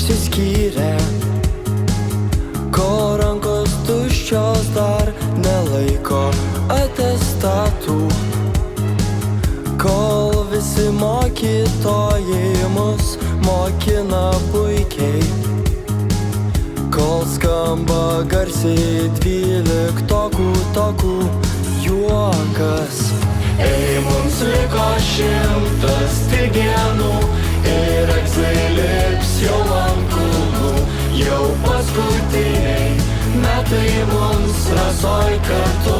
išsiskyrė, kol rankos tuščios dar nelaiko atestatų, kol visi mokytojai mus mokina puikiai, kol skamba garsiai 12 tokų juokas. Ei, mums liko 100 tik dienų ir egzai lips jau ant kulnų. Jau paskutiniai metai mums rasoj kartu.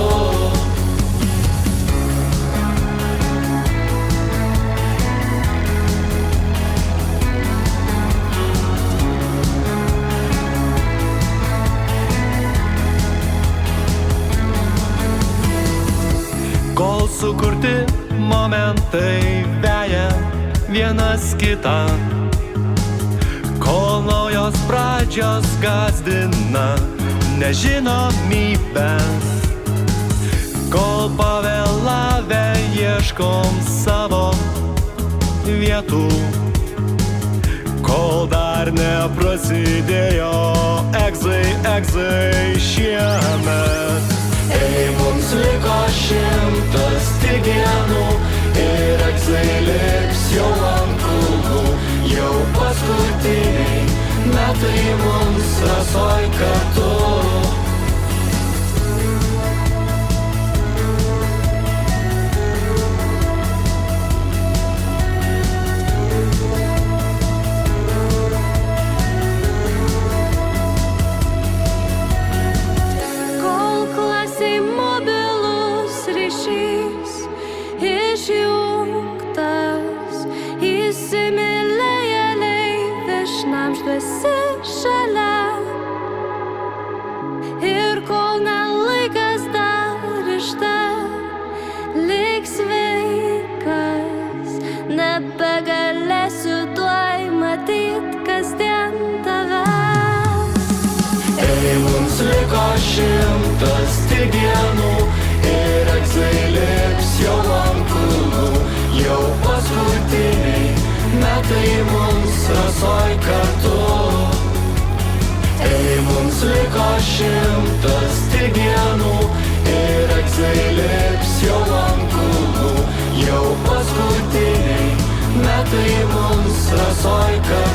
Kol sukurti momentai veja vienas kitą, kol naujos pradžios gąsdina nežinomybę, kol pavėlavę ieškom savo vietų, kol dar neprasidėjo egzai šiemet. Ei, mums liko 100 tik dienų ir egzai lips jau ant kulnų. Jau paskutiniai metai mums rasoj kartu. Išjungtas, įsimylėjėliai šnabždasi šalia. Ir kol nelaikas dar liks sveikas, nebegalėsiu tuoj matyt kasdien tavęs. Ei, mums liko 100 tik dienų ir egzai lips jau ant kulnų. Jau paskutiniai metai mums rasoj kartu. Ei, mums liko 100 tik dienų ir egzai lips jau ant kulnų. Jau paskutiniai metai mums rasoj kartu.